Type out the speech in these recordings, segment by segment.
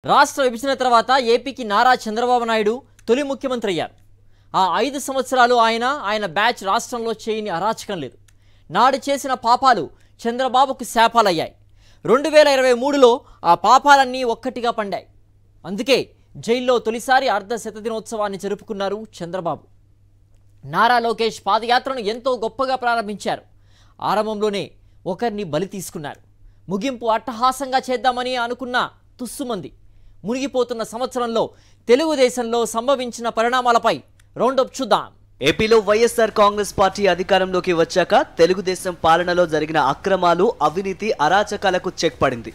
రాష్ట్ర విభజన తర్వాత ఏపీకి నారా చంద్రబాబు నాయుడు తొలి ముఖ్యమంత్రి అయ్యారు. ఆ 5 సంవత్సరాలు ఆయన బ్యాచ్ రాష్ట్రంలో చేయని అరాచకం లేదు. నాడు చేసిన పాపాలు చంద్రబాబుకు శాపాలయ్యాయి. 2023లో ఆ పాపాలన్నీ ఒక్కటిగా పండాయి. అందుకే జైల్లో తొలిసారి అర్ధ శతదినోత్సవాన్ని జరుపుకున్నారు చంద్రబాబు. నారా లోకేష్ పాదయాత్రను ఎంతో గొప్పగా ప్రారంభించారు. ఆరంభంలోనే ఒకరిని బలి తీసుకున్నారు. ముగింపు అట్టహాసంగా చేద్దామని అనుకున్న తుస్సుమంది. మునిగిపోతున్న సంవత్సరంలో తెలుగుదేశంలో సంభవించిన పరిణామాలపై రౌండప్ చూద్దాం. ఏపీలో వైఎస్ఆర్ కాంగ్రెస్ పార్టీ అధికారంలోకి వచ్చాక తెలుగుదేశం పాలనలో జరిగిన అక్రమాలు, అవినీతి, అరాచకాలకు చెక్ పడింది.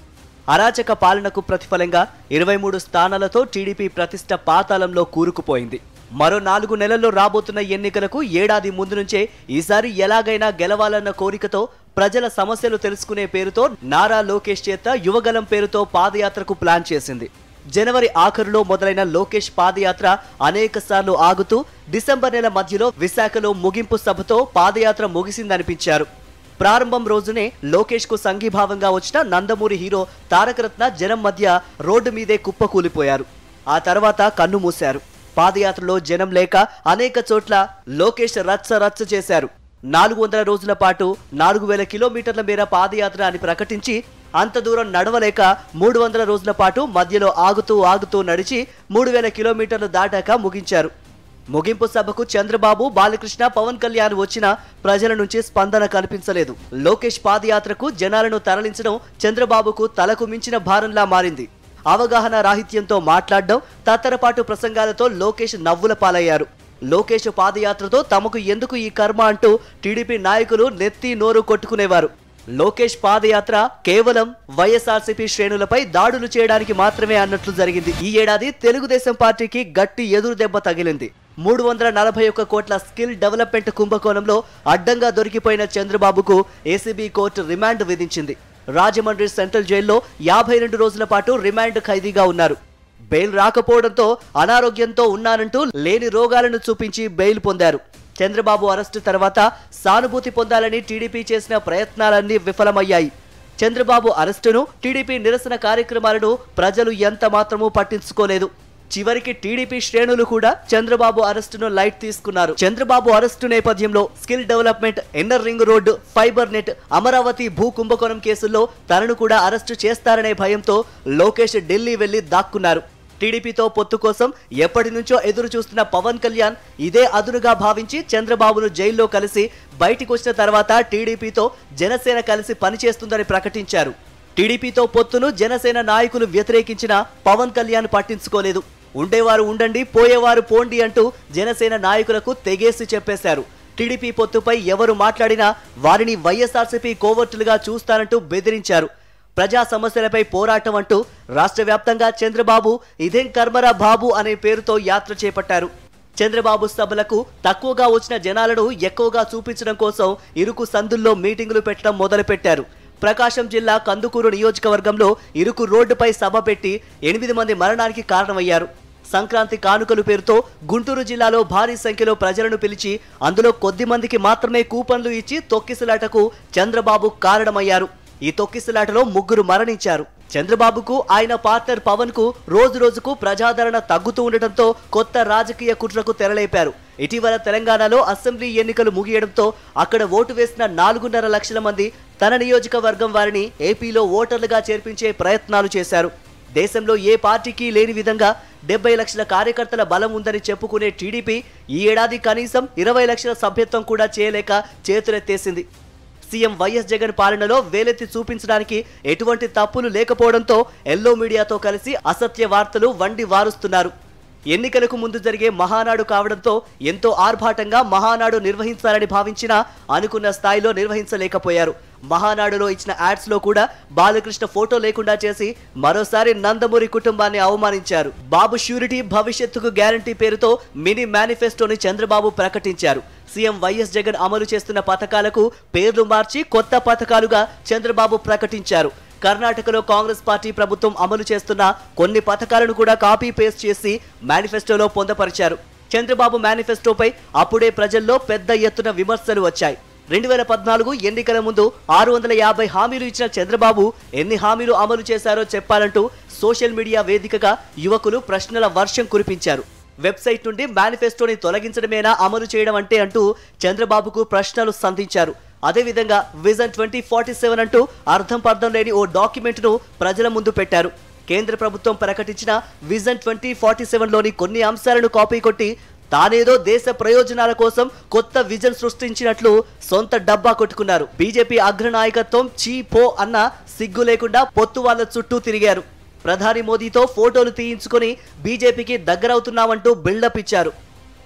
అరాచక పాలనకు ప్రతిఫలంగా 23 స్థానాలతో టీడీపీ ప్రతిష్ట పాతాళంలో కూరుకుపోయింది. మరో 4 నెలల్లో రాబోతున్న ఎన్నికలకు ఏడాది ముందు నుంచే ఈసారి ఎలాగైనా గెలవాలన్న కోరికతో ప్రజల సమస్యలు తెలుసుకునే పేరుతో నారా లోకేష్ చేత యువగలం పేరుతో పాదయాత్రకు ప్లాన్ చేసింది. జనవరి ఆఖరులో మొదలైన లోకేష్ పాదయాత్ర అనేక సార్లు ఆగుతూ డిసెంబర్ నెల మధ్యలో విశాఖలో ముగింపు సభతో పాదయాత్ర ముగిసిందనిపించారు. ప్రారంభం రోజునే లోకేష్ కు సంఘీభావంగా వచ్చిన నందమూరి హీరో తారకరత్న జనం మధ్య రోడ్డు మీదే కుప్పకూలిపోయారు. ఆ తర్వాత కన్ను మూశారు. పాదయాత్రలో జనం లేక అనేక చోట్ల లోకేష్ రచ్చ చేశారు. 400 రోజుల పాటు 4000 కిలోమీటర్ల మేర పాదయాత్ర అని ప్రకటించి అంత దూరం నడవలేక 300 రోజుల పాటు మధ్యలో ఆగుతూ నడిచి 3000 కిలోమీటర్లు దాటాక ముగించారు. ముగింపు సభకు చంద్రబాబు, బాలకృష్ణ, పవన్ కళ్యాణ్ వచ్చినా ప్రజల నుంచి స్పందన కనిపించలేదు. లోకేష్ పాదయాత్రకు జనాలను తరలించడం చంద్రబాబుకు తలకు మించిన భారంలా మారింది. అవగాహన రాహిత్యంతో మాట్లాడడం, తత్తరపాటు ప్రసంగాలతో లోకేష్ నవ్వుల పాలయ్యారు. లోకేష్ పాదయాత్రతో తమకు ఎందుకు ఈ కర్మ అంటూ టీడీపీ నాయకులు నెత్తి నోరు కొట్టుకునేవారు. లోకేష్ పాదయాత్ర కేవలం వైఎస్ఆర్సీపీ శ్రేణులపై దాడులు చేయడానికి మాత్రమే అన్నట్లు జరిగింది. ఈ ఏడాది తెలుగుదేశం పార్టీకి గట్టి ఎదురు దెబ్బ తగిలింది. 341 కోట్ల స్కిల్ డెవలప్మెంట్ కుంభకోణంలో అడ్డంగా దొరికిపోయిన చంద్రబాబుకు ఏసీబీ కోర్టు రిమాండ్ విధించింది. రాజమండ్రి సెంట్రల్ జైల్లో 52 రోజుల పాటు రిమాండ్ ఖైదీగా ఉన్నారు. బెయిల్ రాకపోవడంతో అనారోగ్యంతో ఉన్నానంటూ లేని రోగాలను చూపించి బెయిల్ పొందారు. చంద్రబాబు అరెస్టు తర్వాత సానుభూతి పొందాలని టీడీపీ చేసిన ప్రయత్నాలన్నీ విఫలమయ్యాయి. చంద్రబాబు అరెస్టును, టీడీపీ నిరసన కార్యక్రమాలను ప్రజలు ఎంత మాత్రమూ పట్టించుకోలేదు. చివరికి టీడీపీ శ్రేణులు కూడా చంద్రబాబు అరెస్టును లైట్ తీసుకున్నారు. చంద్రబాబు అరెస్టు నేపథ్యంలో skill development, inner ring road, fibre net, Amaravati భూ కుంభకోణం కేసుల్లో తనను కూడా అరెస్టు చేస్తారనే భయంతో లోకేష్ ఢిల్లీ వెళ్లి దాక్కున్నారు. టీడీపీతో పొత్తు కోసం ఎప్పటి నుంచో ఎదురు చూస్తున్న పవన్ కళ్యాణ్ ఇదే అదునుగా భావించి చంద్రబాబును జైల్లో కలిసి బయటికి వచ్చిన తర్వాత టీడీపీతో జనసేన కలిసి పనిచేస్తుందని ప్రకటించారు. టీడీపీతో పొత్తును జనసేన నాయకులు వ్యతిరేకించిన పవన్ కళ్యాణ్ పట్టించుకోలేదు. ఉండేవారు ఉండండి, పోయేవారు పోండి అంటూ జనసేన నాయకులకు తెగేసి చెప్పేశారు. టీడీపీ పొత్తుపై ఎవరు మాట్లాడినా వారిని వైఎస్ఆర్సీపీ కోవర్టులుగా చూస్తానంటూ బెదిరించారు. ప్రజా సమస్యలపై పోరాటం అంటూ రాష్ట్ర వ్యాప్తంగా చంద్రబాబు ఇదేం కర్మరా బాబు అనే పేరుతో యాత్ర చేపట్టారు. చంద్రబాబు సభలకు తక్కువగా వచ్చిన జనాలను ఎక్కువగా చూపించడం కోసం ఇరుకు సందుల్లో మీటింగులు పెట్టడం మొదలుపెట్టారు. ప్రకాశం జిల్లా కందుకూరు నియోజకవర్గంలో ఇరుకు రోడ్డుపై సభ పెట్టి 8 మంది మరణానికి కారణమయ్యారు. సంక్రాంతి కానుకలు పేరుతో గుంటూరు జిల్లాలో భారీ సంఖ్యలో ప్రజలను పిలిచి అందులో కొద్ది మందికి మాత్రమే కూపన్లు ఇచ్చి తొక్కిసలాటకు చంద్రబాబు కారణమయ్యారు. ఈ తొక్కిసలాటలో 3 మరణించారు. చంద్రబాబుకు, ఆయన పార్ట్నర్ పవన్ కు రోజుకు ప్రజాదరణ తగ్గుతూ ఉండటంతో కొత్త రాజకీయ కుట్రకు తెరలేపారు. ఇటీవల తెలంగాణలో అసెంబ్లీ ఎన్నికలు ముగియడంతో అక్కడ ఓటు వేసిన 4.5 లక్షల మంది తన నియోజకవర్గం వారిని ఏపీలో ఓటర్లుగా చేర్పించే ప్రయత్నాలు చేశారు. దేశంలో ఏ పార్టీకి లేని విధంగా 70 లక్షల కార్యకర్తల బలం ఉందని చెప్పుకునే టీడీపీ ఈ ఏడాది కనీసం 20 లక్షల సభ్యత్వం కూడా చేయలేక చేతులెత్తేసింది. సీఎం వైఎస్ జగన్ పాలనలో వేలెత్తి చూపించడానికి ఎటువంటి తప్పులు లేకపోవడంతో ఎల్లో మీడియాతో కలిసి అసత్య వార్తలు వండి వారుస్తున్నారు. ఎన్నికలకు ముందు జరిగే మహానాడు కావడంతో ఎంతో ఆర్భాటంగా మహానాడు నిర్వహించాలని భావించినా అనుకున్న స్థాయిలో నిర్వహించలేకపోయారు. మహానాడులో ఇచ్చిన యాడ్స్ లో కూడా బాలకృష్ణ ఫోటో లేకుండా చేసి మరోసారి నందమూరి కుటుంబాన్ని అవమానించారు. బాబు ష్యూరిటీ, భవిష్యత్తుకు గ్యారంటీ పేరుతో మినీ మేనిఫెస్టోని చంద్రబాబు ప్రకటించారు. సీఎం వైఎస్ జగన్ అమలు చేస్తున్న పథకాలకు పేర్లు మార్చి కొత్త పథకాలుగా చంద్రబాబు ప్రకటించారు. కర్ణాటకలో కాంగ్రెస్ పార్టీ ప్రభుత్వం అమలు చేస్తున్న కొన్ని పథకాలను కూడా కాపీ పేస్ట్ చేసి మేనిఫెస్టోలో పొందపరిచారు. చంద్రబాబు మేనిఫెస్టోపై అప్పుడే ప్రజల్లో పెద్ద ఎత్తున విమర్శలు వచ్చాయి. 2014 ఎన్నికల ముందు 650 హామీలు ఇచ్చిన చంద్రబాబు ఎన్ని హామీలు అమలు చేశారో చెప్పాలంటూ సోషల్ మీడియా వేదికగా యువకులు ప్రశ్నల వర్షం కురిపించారు. వెబ్సైట్ నుండి మేనిఫెస్టోని తొలగించడమేనా అమలు చేయడం అంటే అంటూ చంద్రబాబుకు ప్రశ్నలు సంధించారు. అదేవిధంగా విజన్ 2047 అంటూ అర్థం పర్థం లేని ఓ డాక్యుమెంట్ను ప్రజల ముందు పెట్టారు. కేంద్ర ప్రభుత్వం ప్రకటించిన విజన్ 2047లోని కొన్ని అంశాలను కాపీ కొట్టి తానేదో దేశ ప్రయోజనాల కోసం కొత్త విజన్ సృష్టించినట్లు సొంత డబ్బా కొట్టుకున్నారు. బీజేపీ అగ్రనాయకత్వం చీ పో అన్న సిగ్గు లేకుండా పొత్తు వాళ్ళ చుట్టూ తిరిగారు. ప్రధాని మోదీతో ఫోటోలు తీయించుకొని బీజేపీకి దగ్గరవుతున్నామంటూ బిల్డప్ ఇచ్చారు.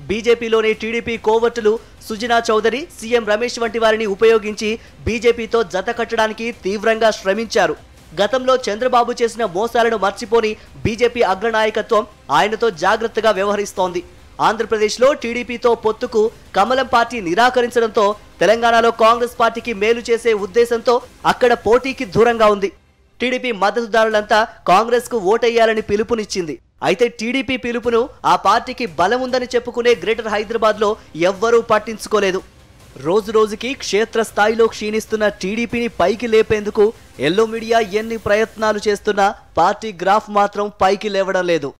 బీజేపీలోని టీడీపీ కోవర్టులు సుజనా చౌదరి, సీఎం రమేష్ వంటి వారిని ఉపయోగించి బీజేపీతో జత కట్టడానికి తీవ్రంగా శ్రమించారు. గతంలో చంద్రబాబు చేసిన మోసాలను మర్చిపోని బీజేపీ అగ్రనాయకత్వం ఆయనతో జాగ్రత్తగా వ్యవహరిస్తోంది. ఆంధ్రప్రదేశ్లో టీడీపీతో పొత్తుకు కమలం పార్టీ నిరాకరించడంతో తెలంగాణలో కాంగ్రెస్ పార్టీకి మేలు చేసే ఉద్దేశంతో అక్కడ పోటీకి దూరంగా ఉంది. టీడీపీ మద్దతుదారులంతా కాంగ్రెస్ కు ఓటేయాలని పిలుపునిచ్చింది. అయితే టీడీపీ పిలుపును ఆ పార్టీకి బలం ఉందని చెప్పుకునే గ్రేటర్ హైదరాబాద్ లో ఎవ్వరూ పట్టించుకోలేదు. రోజు రోజుకి క్షేత్ర స్థాయిలో క్షీణిస్తున్న టీడీపీని పైకి లేపేందుకు ఎల్లో మీడియా ఎన్ని ప్రయత్నాలు చేస్తున్నా పార్టీ గ్రాఫ్ మాత్రం పైకి లేవడం లేదు.